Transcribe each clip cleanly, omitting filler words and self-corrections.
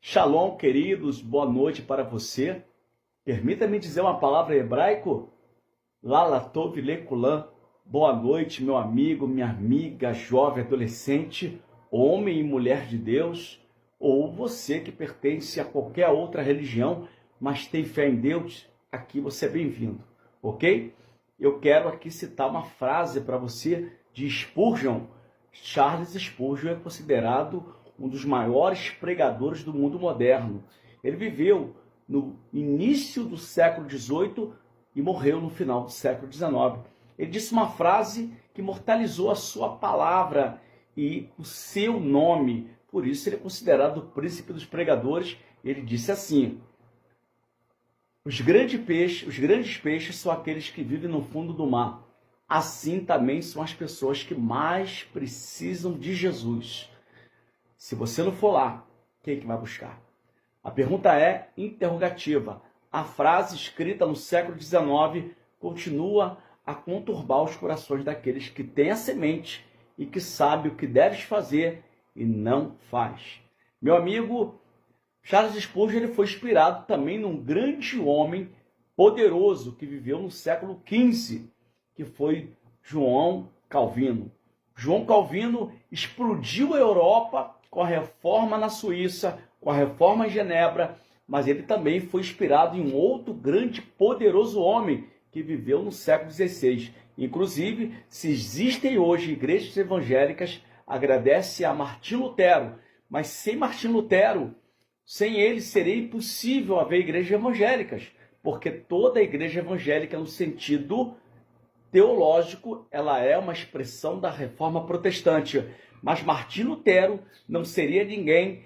Shalom, queridos, boa noite para você. Permita-me dizer uma palavra em hebraico. Lalatov lekulam. Boa noite, meu amigo, minha amiga, jovem, adolescente, homem e mulher de Deus, ou você que pertence a qualquer outra religião, mas tem fé em Deus, aqui você é bem-vindo, ok? Eu quero aqui citar uma frase para você de Spurgeon. Charles Spurgeon é considerado um dos maiores pregadores do mundo moderno. Ele viveu no início do século XVIII e morreu no final do século XIX. Ele disse uma frase que imortalizou a sua palavra e o seu nome. Por isso ele é considerado o príncipe dos pregadores. Ele disse assim: os grandes peixes são aqueles que vivem no fundo do mar. Assim também são as pessoas que mais precisam de Jesus. Se você não for lá, quem é que vai buscar? A pergunta é interrogativa. A frase escrita no século XIX continua a conturbar os corações daqueles que têm a semente e que sabem o que deves fazer e não faz. Meu amigo, Charles Spurgeon ele foi inspirado também num grande homem poderoso que viveu no século XV, que foi João Calvino. João Calvino explodiu a Europa com a reforma na Suíça, com a reforma em Genebra, mas ele também foi inspirado em um outro grande poderoso homem que viveu no século XVI. Inclusive, se existem hoje igrejas evangélicas, agradece a Martim Lutero, mas sem Martim Lutero, sem ele seria impossível haver igrejas evangélicas, porque toda igreja evangélica no sentido teológico, ela é uma expressão da reforma protestante. Mas Martim Lutero não seria ninguém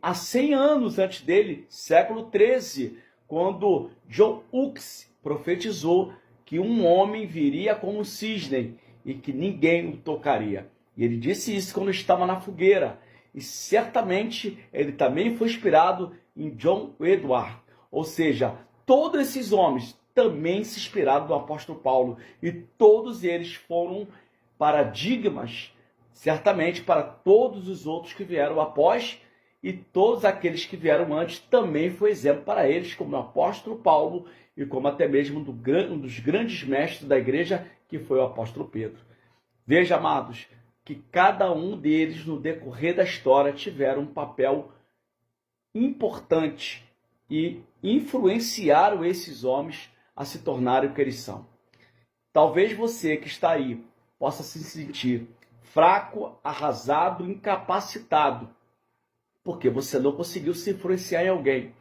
há 100 anos antes dele, século XIII, quando John Hux profetizou que um homem viria como um cisne e que ninguém o tocaria. E ele disse isso quando estava na fogueira. E certamente ele também foi inspirado em John Edward. Ou seja, todos esses homens também se inspiraram do apóstolo Paulo. E todos eles foram paradigmas, certamente, para todos os outros que vieram após, e todos aqueles que vieram antes também foi exemplo para eles, como o apóstolo Paulo e como até mesmo um dos grandes mestres da igreja, que foi o apóstolo Pedro. Veja, amados, que cada um deles, no decorrer da história, tiveram um papel importante e influenciaram esses homens a se tornarem o que eles são. Talvez você que está aí possa se sentir fraco, arrasado, incapacitado, porque você não conseguiu se influenciar em alguém.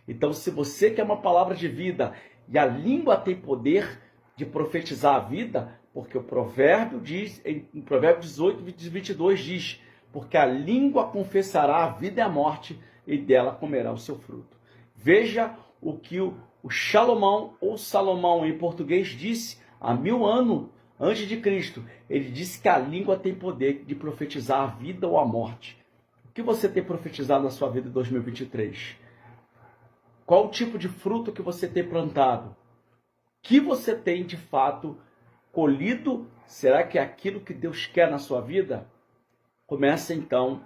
Então, se você quer uma palavra de vida e a língua tem poder de profetizar a vida, porque o provérbio diz, em Provérbio 18, 22 diz, porque a língua confessará a vida e a morte, e dela comerá o seu fruto. Veja o que o Salomão, ou Salomão em português, disse há 1000 anos antes de Cristo. Ele disse que a língua tem poder de profetizar a vida ou a morte. O que você tem profetizado na sua vida em 2023? Qual o tipo de fruto que você tem plantado? O que você tem de fato colhido? Será que é aquilo que Deus quer na sua vida? Começa então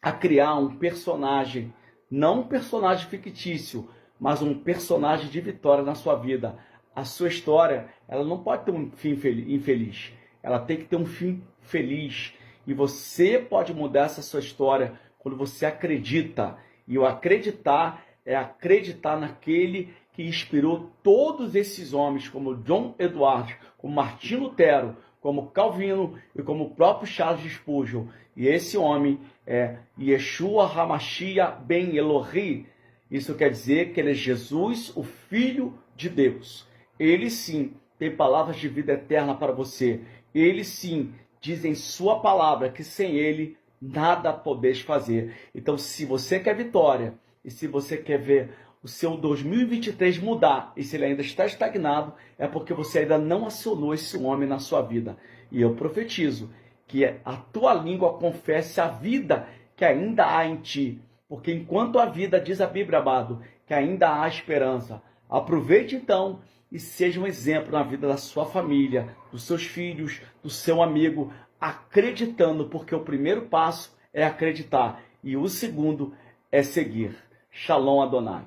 a criar um personagem, não um personagem fictício, mas um personagem de vitória na sua vida. A sua história, ela não pode ter um fim infeliz. Ela tem que ter um fim feliz. E você pode mudar essa sua história quando você acredita. E o acreditar é acreditar naquele que inspirou todos esses homens, como John Edward, como Martim Lutero, como Calvino e como o próprio Charles Spurgeon. E esse homem é Yeshua HaMashiach ben Elohi. Isso quer dizer que ele é Jesus, o Filho de Deus. Ele sim tem palavras de vida eterna para você. Ele sim diz em sua palavra que sem ele nada podeis fazer. Então, se você quer vitória e se você quer ver o seu 2023 mudar e se ele ainda está estagnado, é porque você ainda não acionou esse homem na sua vida. E eu profetizo que a tua língua confesse a vida que ainda há em ti. Porque enquanto a vida, diz a Bíblia, amado, que ainda há esperança. Aproveite então e seja um exemplo na vida da sua família, dos seus filhos, do seu amigo, acreditando, porque o primeiro passo é acreditar e o segundo é seguir. Shalom Adonai.